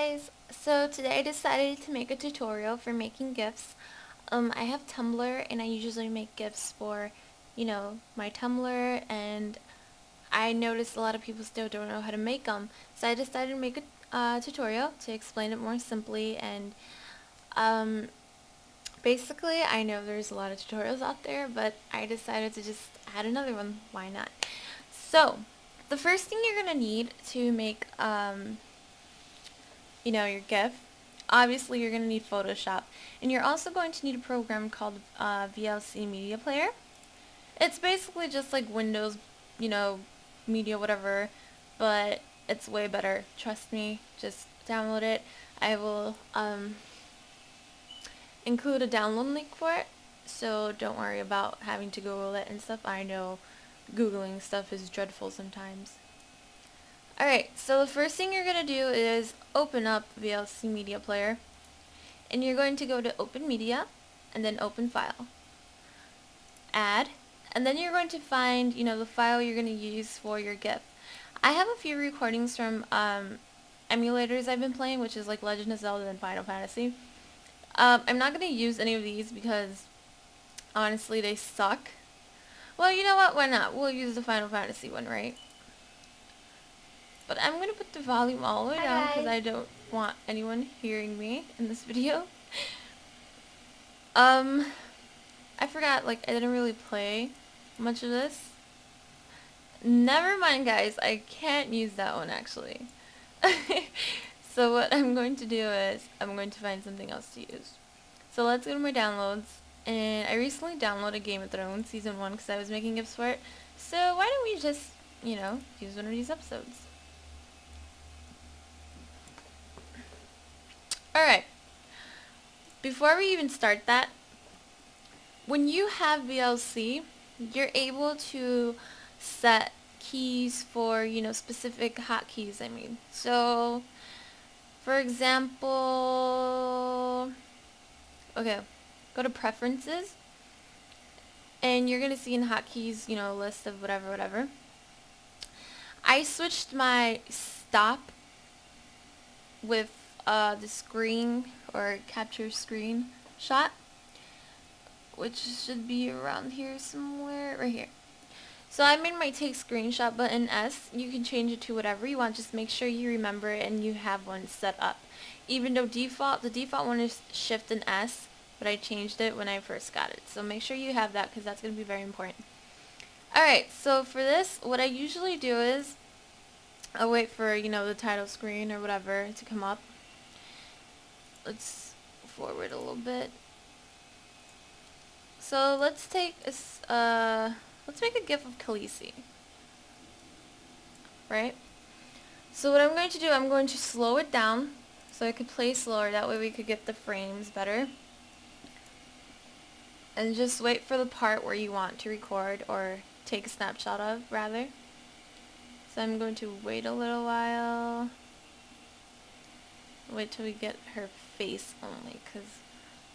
guys, so today I decided to make a tutorial for making GIFs. I have Tumblr and I usually make GIFs for, my Tumblr, and I noticed a lot of people still don't know how to make them. So I decided to make a tutorial to explain it more simply, and um, basically I know there's a lot of tutorials out there, but I decided to just add another one. Why not? So the first thing you're going to need to make your GIF, obviously you're going to need Photoshop. And you're also going to need a program called VLC Media Player. It's basically just like Windows, media, whatever, but it's way better. Trust me, just download it. I will include a download link for it, so don't worry about having to Google it and stuff. I know Googling stuff is dreadful sometimes. Alright, so the first thing you're going to do is open up VLC Media Player, and you're going to go to Open Media, and then Open File, Add, and then you're going to find, the file you're going to use for your GIF. I have a few recordings from emulators I've been playing, which is like Legend of Zelda and Final Fantasy. I'm not going to use any of these because, honestly, they suck. Well, you know what? Why not? We'll use the Final Fantasy one, right? But I'm going to put the volume all the way down because I don't want anyone hearing me in this video. I forgot, I didn't really play much of this. Never mind, guys. I can't use that one, actually. So what I'm going to do is I'm going to find something else to use. So let's go to my downloads. And I recently downloaded Game of Thrones Season 1 because I was making GIFs for it. So why don't we just, use one of these episodes. Alright, before we even start that, when you have VLC, you're able to set keys for, specific hotkeys, So, for example, okay, go to Preferences, and you're going to see in hotkeys, list of whatever. I switched my stop with the screen or capture screen shot, which should be around here somewhere, right here. So I made my take screenshot button S. You can change it to whatever you want, just make sure you remember it and you have one set up. Even though the default one is Shift and S, but I changed it when I first got it. So make sure you have that because that's going to be very important. Alright, so for this, what I usually do is I'll wait for, the title screen or whatever to come up. Let's forward a little bit. So let's take let's make a GIF of Khaleesi. Right? So what I'm going to do, I'm going to slow it down so I could play slower. That way we could get the frames better. And just wait for the part where you want to record or take a snapshot of, rather. So I'm going to wait a little while. Wait till we get her face only, because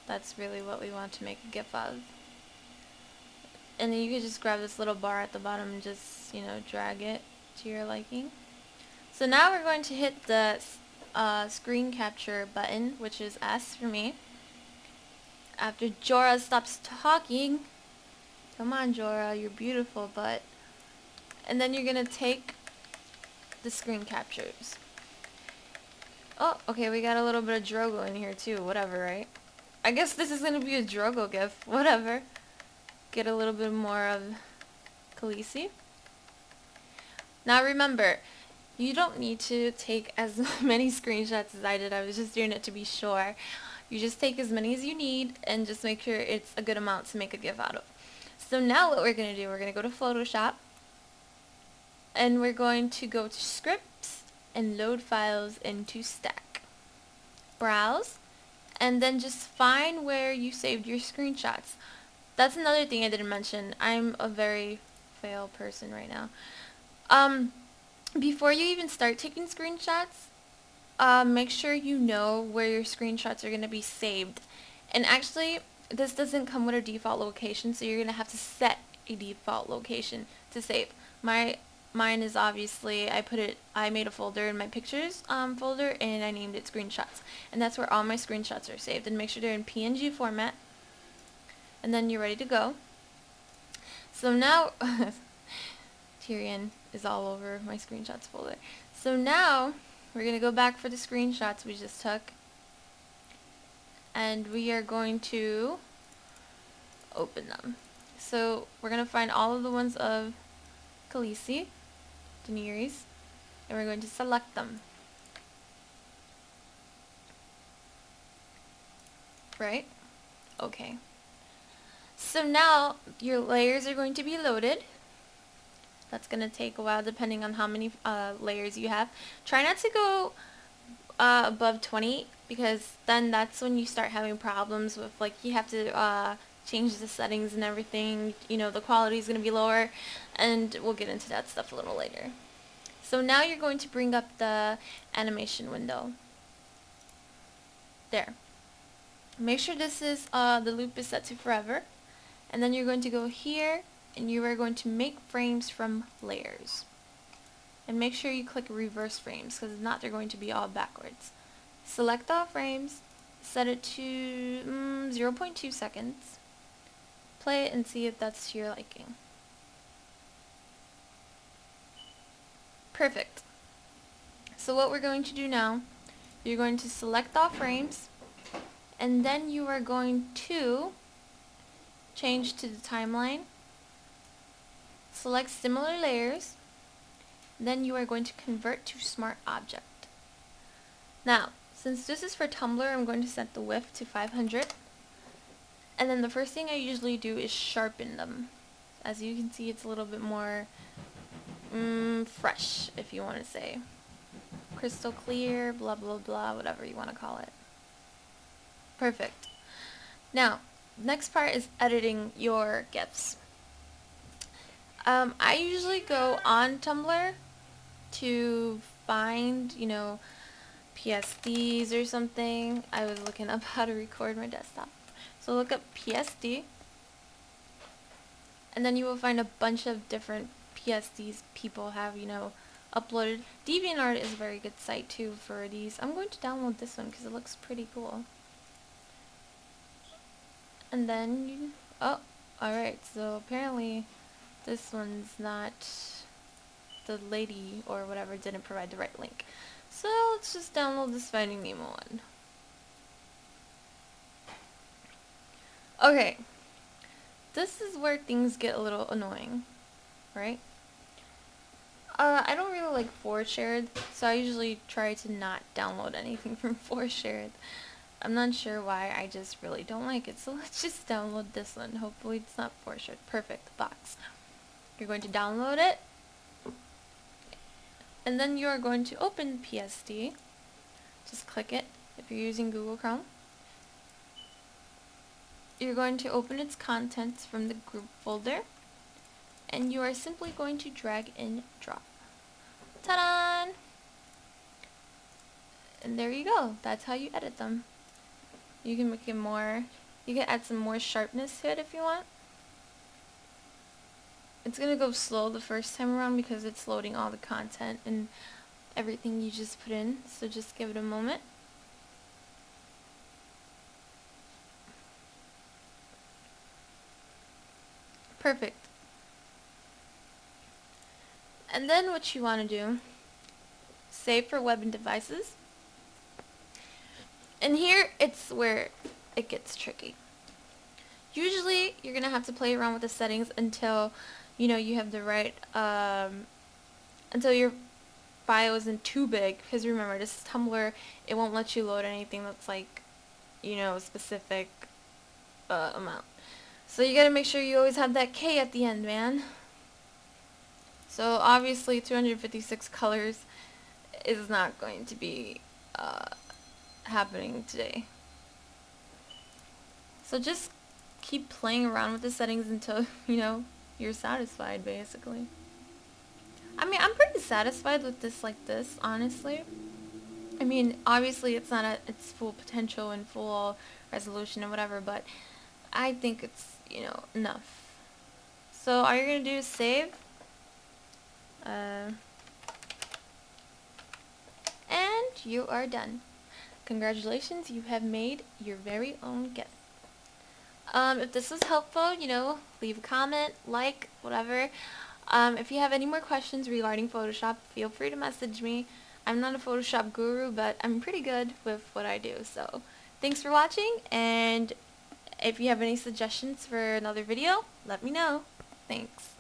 that's really what we want to make a GIF of. And then you can just grab this little bar at the bottom and just, drag it to your liking. So now we're going to hit the screen capture button, which is S for me. After Jorah stops talking, come on Jorah, you're beautiful, but... And then you're going to take the screen captures. Oh, okay, we got a little bit of Drogo in here too, whatever, right? I guess this is going to be a Drogo GIF, whatever. Get a little bit more of Khaleesi. Now remember, you don't need to take as many screenshots as I did. I was just doing it to be sure. You just take as many as you need and just make sure it's a good amount to make a GIF out of. So now what we're going to do, we're going to go to Photoshop, and we're going to go to Scripts and load files into Stack. Browse, and then just find where you saved your screenshots. That's another thing I didn't mention. I'm a very fail person right now. Before you even start taking screenshots, make sure you know where your screenshots are going to be saved. And actually, this doesn't come with a default location, so you're going to have to set a default location to save. My Mine is obviously, I made a folder in my pictures folder, and I named it screenshots. And that's where all my screenshots are saved. And make sure they're in PNG format. And then you're ready to go. So now, Tyrion is all over my screenshots folder. So now, we're going to go back for the screenshots we just took. And we are going to open them. So we're going to find all of the ones of Khaleesi, Daenerys, and we're going to select them. Right? Okay. So now your layers are going to be loaded. That's going to take a while depending on how many layers you have. Try not to go above 20, because then that's when you start having problems with, like, you have to change the settings and everything. You know, the quality is going to be lower, and we'll get into that stuff a little later. So now you're going to bring up the animation window. There. Make sure this is the loop is set to forever, and then you're going to go here and you are going to make frames from layers, and make sure you click reverse frames, because if not, they're going to be all backwards. Select all frames, set it to 0.2 seconds, play it and see if that's to your liking. Perfect. So what we're going to do now, you're going to select all frames, and then you are going to change to the timeline, select similar layers, then you are going to convert to smart object. Now, since this is for Tumblr, I'm going to set the width to 500, and then the first thing I usually do is sharpen them. As you can see, it's a little bit more fresh, if you want to say. Crystal clear, blah blah blah, whatever you want to call it. Perfect. Now, next part is editing your GIFs. I usually go on Tumblr to find, you know, PSDs or something. I was looking up how to record my desktop. So look up PSD, and then you will find a bunch of different PSDs people have, you know, uploaded. DeviantArt is a very good site too for these. I'm going to download this one because it looks pretty cool. And then you, oh, alright, so apparently this one's not, the lady or whatever didn't provide the right link. So let's just download this Finding Nemo one. Okay, this is where things get a little annoying, right? I don't really like ForShared, so I usually try to not download anything from ForShared. I'm not sure why, I just really don't like it, so let's just download this one. Hopefully it's not ForShared. Perfect, box. You're going to download it, and then you are going to open PSD. Just click it if you're using Google Chrome. You're going to open its contents from the group folder, and you are simply going to drag and drop. Ta-da! And there you go. That's how you edit them. You can make it more, you can add some more sharpness to it if you want. It's gonna go slow the first time around because it's loading all the content and everything you just put in, so just give it a moment. Perfect. And then what you want to do, save for web and devices. And here it's where it gets tricky. Usually you're going to have to play around with the settings until, you know, you have the right, until your file isn't too big. Because remember, this is Tumblr, it won't let you load anything that's like, you know, a specific amount. So you gotta make sure you always have that K at the end, man. So obviously 256 colors is not going to be happening today. So just keep playing around with the settings until, you know, you're satisfied, basically. I mean, I'm pretty satisfied with this like this, honestly. I mean, obviously it's not at its full potential and full resolution and whatever, but I think it's, you know, enough. So all you're going to do is save. And you are done. Congratulations, you have made your very own GIF. If this was helpful, leave a comment, like, whatever. If you have any more questions regarding Photoshop, feel free to message me. I'm not a Photoshop guru, but I'm pretty good with what I do. So, thanks for watching, and if you have any suggestions for another video, let me know. Thanks.